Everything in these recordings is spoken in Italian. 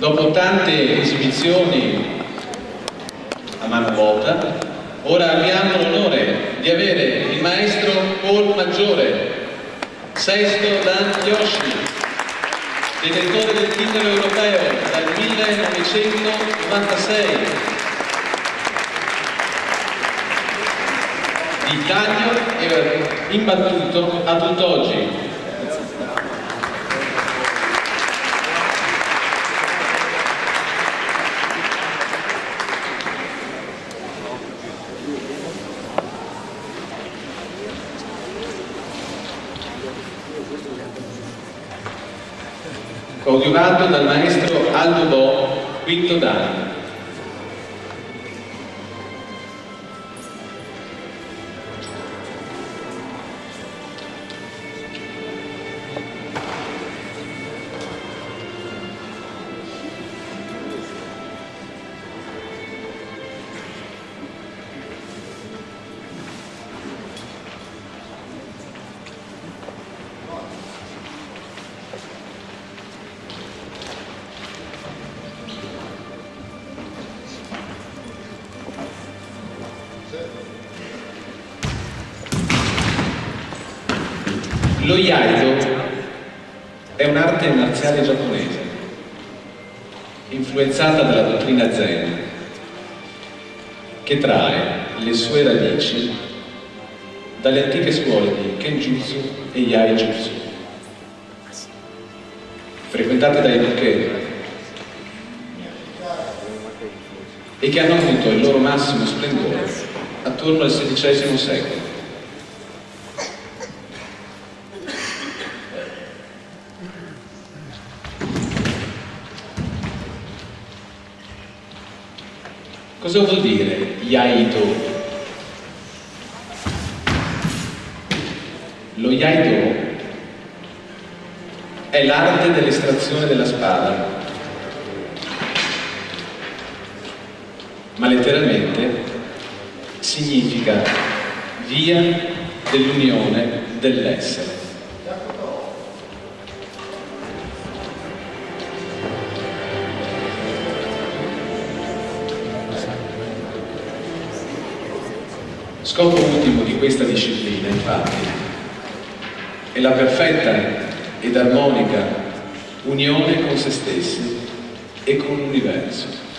Dopo tante esibizioni a mano vuota, ora abbiamo l'onore di avere il maestro Paul Maggiore, sesto Dan Yoshi, detentore del titolo europeo dal 1996, di taglio imbattuto a tutt'oggi. Coadiuvato dal maestro Aldo Bo, quinto Dan. Lo Iaido è un'arte marziale giapponese, influenzata dalla dottrina Zen, che trae le sue radici dalle antiche scuole di Kenjutsu e Yaijutsu, frequentate dai Bukkei, e che hanno avuto il loro massimo splendore attorno al XVI secolo. Cosa vuol dire Iaido? Lo Iaido è l'arte dell'estrazione della spada, ma letteralmente significa via dell'unione dell'essere. Scopo ultimo di questa disciplina, infatti, è la perfetta ed armonica unione con se stessi e con l'universo.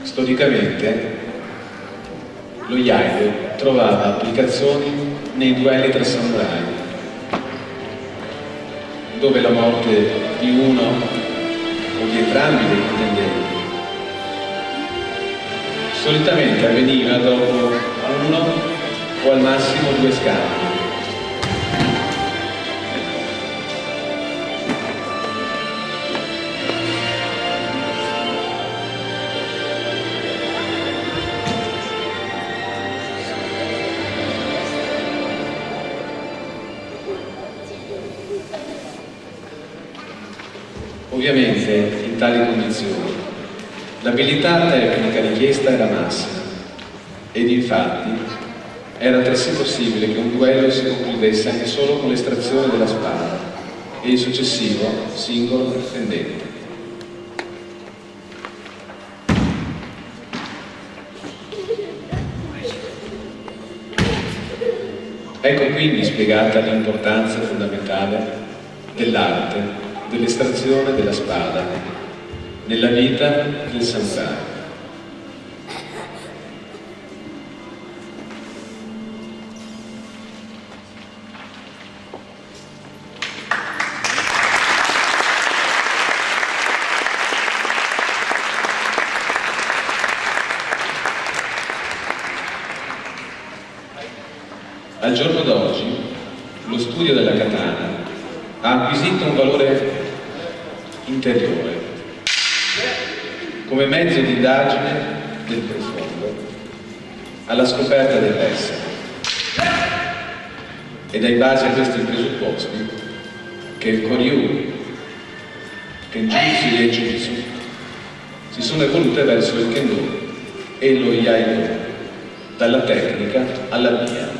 Storicamente, lo Iaido trovava applicazioni nei duelli tra samurai, dove la morte di uno o di entrambi dei contendenti solitamente avveniva dopo uno o al massimo due scambi. Ovviamente, in tali condizioni, l'abilità tecnica richiesta era massima, ed infatti era altresì possibile che un duello si concludesse anche solo con l'estrazione della spada e il successivo singolo pretendente. Ecco quindi spiegata l'importanza fondamentale dell'arte dell'estrazione della spada nella vita del samurai. Al giorno d'oggi lo studio della katana ha acquisito un valore interiore, come mezzo di indagine del profondo, alla scoperta dell'essere. Ed è in base a questi presupposti che il Koryu, Kenjutsu e Jutsu si sono evolute verso il Kendo e lo Iaido, dalla tecnica alla via.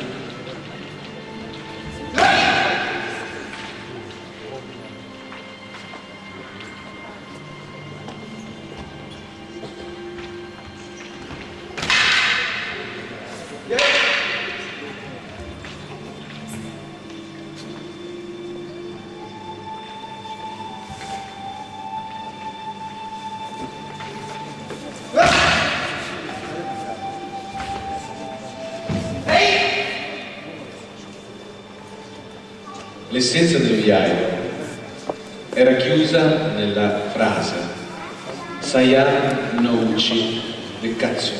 L'essenza dello Iaido era chiusa nella frase Saya no Uchi Nekkatsu,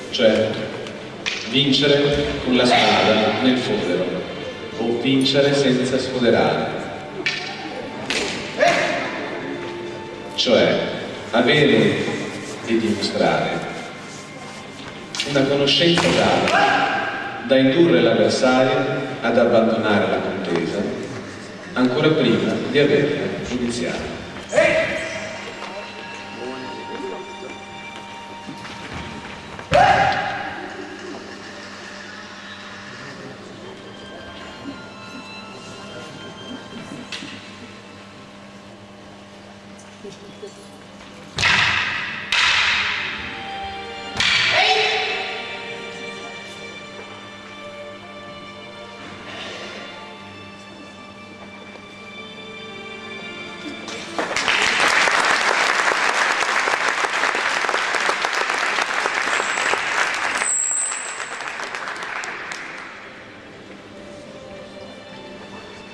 cioè vincere con la spada nel fodero o vincere senza sfoderare, cioè avere e dimostrare una conoscenza tale da indurre l'avversario ad abbandonare la contesa ancora prima di averla iniziata.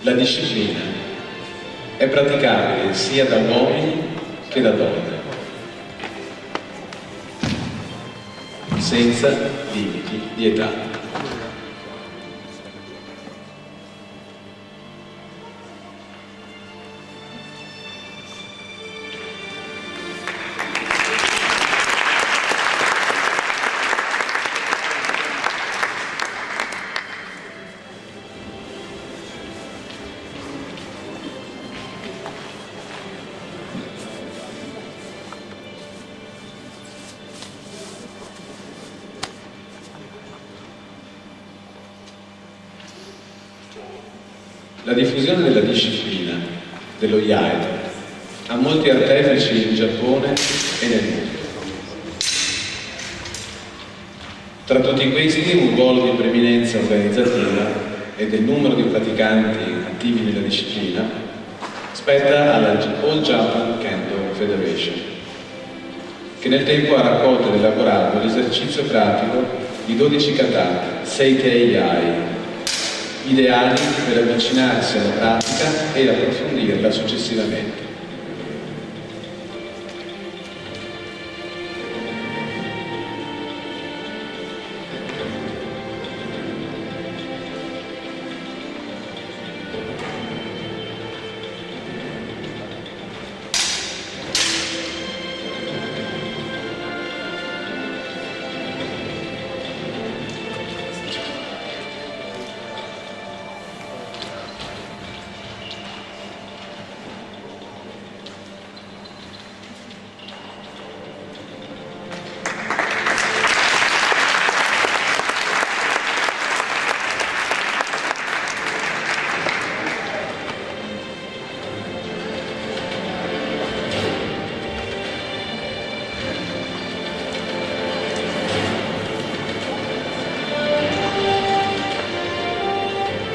La disciplina è praticabile sia da uomini che da donne, senza limiti di età. La diffusione della disciplina dello Iaido ha molti artefici in Giappone e nel mondo. Tra tutti questi, un ruolo di preeminenza organizzativa e del numero di praticanti attivi nella disciplina spetta alla All Japan Kendo Federation, che nel tempo ha raccolto ed elaborato l'esercizio pratico di 12 kata Seikei Yai, ideali per avvicinarsi alla pratica e approfondirla successivamente.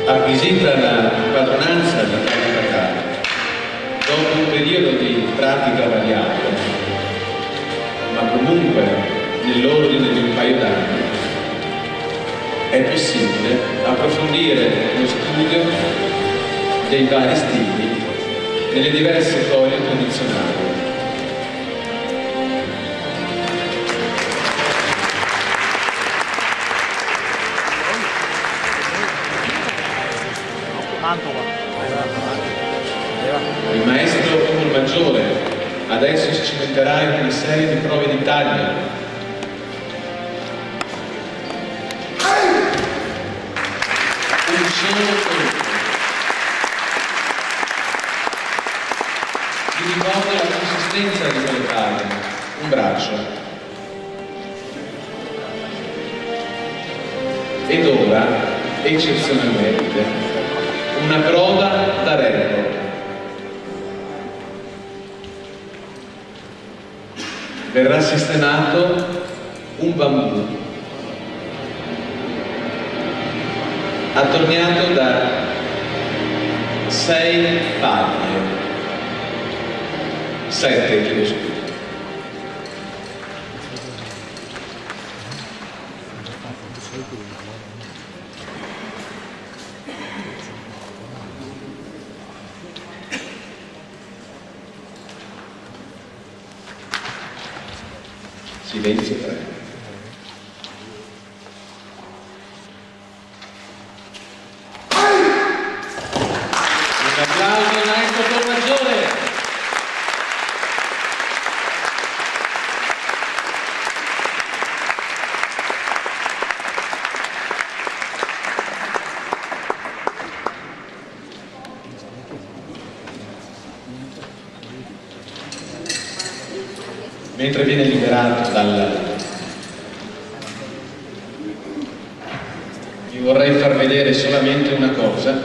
Acquisita la padronanza di tale kata, dopo un periodo di pratica variabile, ma comunque nell'ordine di un paio d'anni, è possibile approfondire lo studio dei vari stili nelle diverse storie tradizionali. Il maestro Tumul Maggiore adesso si cimenterà in una serie di prove di taglio. Un solo colpo vi ricorda la consistenza di quelle taglie, un braccio. Ed ora, eccezionalmente, una broda da record. Verrà sistemato un bambù attorniato da 6 paglie, 7 chiedo scusa. Silenzio, prego. Un applauso al maestro Tumul Maggiore. Mentre viene liberato vi vorrei far vedere solamente una cosa,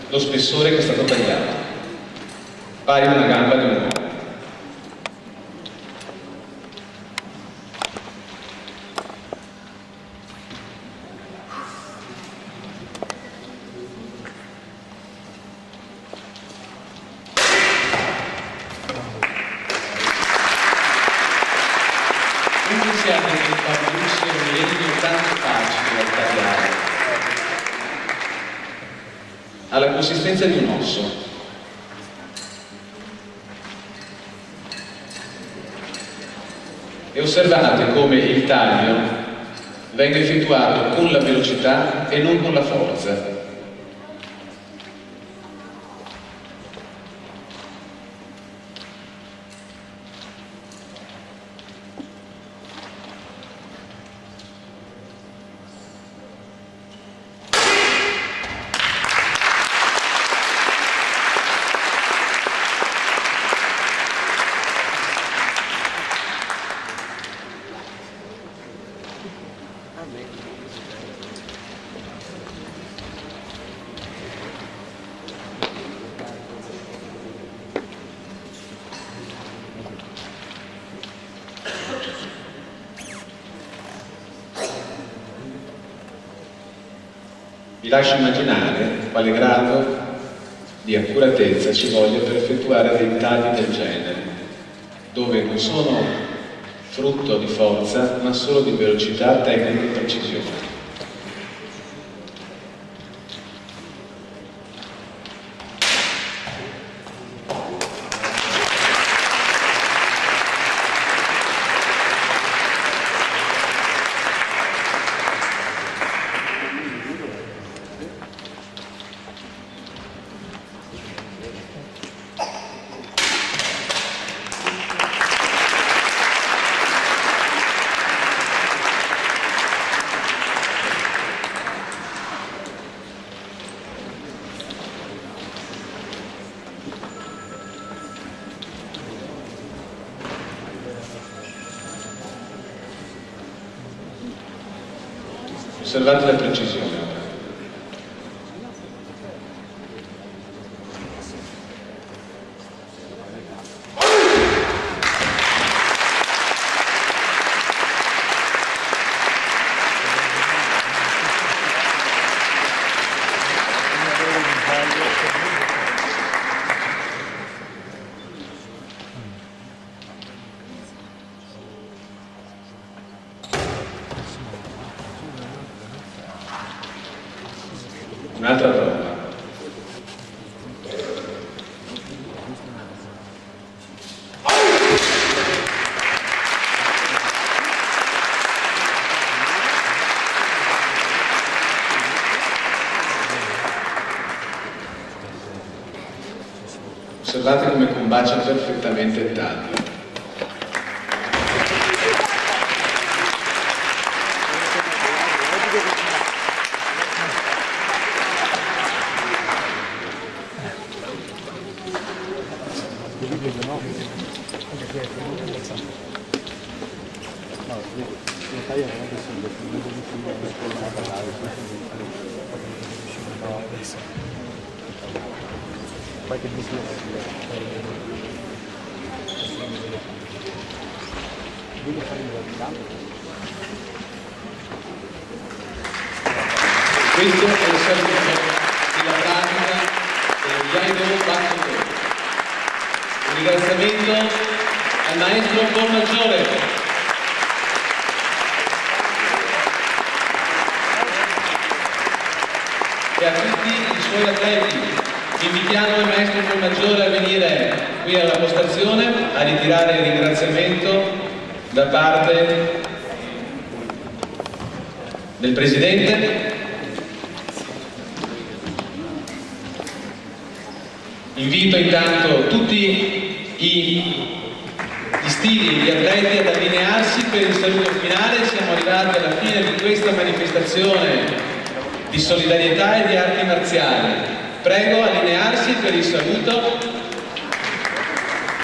lo spessore che è stato tagliato, pari a una gamba di un uomo. Non siamo che i bambini siano tanto facili da tagliare. Ha la consistenza di un osso. E osservate come il taglio venga effettuato con la velocità e non con la forza. Vi lascio immaginare quale grado di accuratezza ci voglia per effettuare dei tagli del genere, dove non sono frutto di forza, ma solo di velocità, tecnica e precisione. Osservate la precisione ora. Osservate come combacia perfettamente il taglio. Questo è il servizio della pratica del Jaido Batto. Un ringraziamento al maestro Formaggiore. E a tutti i suoi atleti. Invitiamo il maestro Formaggiore a venire qui alla postazione a ritirare il ringraziamento da parte del Presidente. Invito intanto tutti gli stili, gli atleti ad allinearsi per il saluto finale. Siamo arrivati alla fine di questa manifestazione di solidarietà e di arti marziali. Prego allinearsi per il saluto.